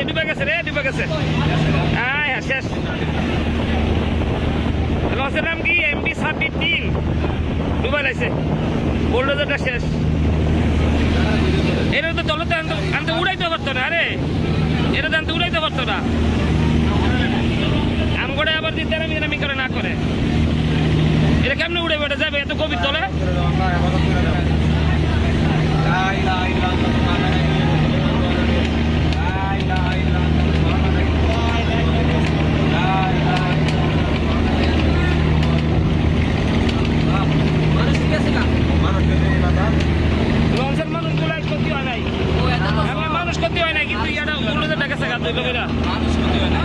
ডুবে গেছে রে, ডুবে গেছে। হ্যাঁ হ্যাঁ, শেষ। লঞ্চের নাম কি? MV 26 ডুবে লাইছে, বোল্ডোজারটা শেষ। এটা তো জলতে আনতে উড়াইতে পারতো না, আরে এটা তো আনতে উড়াইতে পারতো না। আমগোড়ে আবার যদি তেরামি করে না করে, এটা কেমনে উড়ে বেড়ে যাবে এত গভীর তলে? লঞ্চের মানুষ গুলা ক্ষতি হয় নাই, মানুষ ক্ষতি হয় নাই, কিন্তু এটা উল্টো টাকা গেছে গা, দুই লোকেরা মানুষ ক্ষতি হয় না।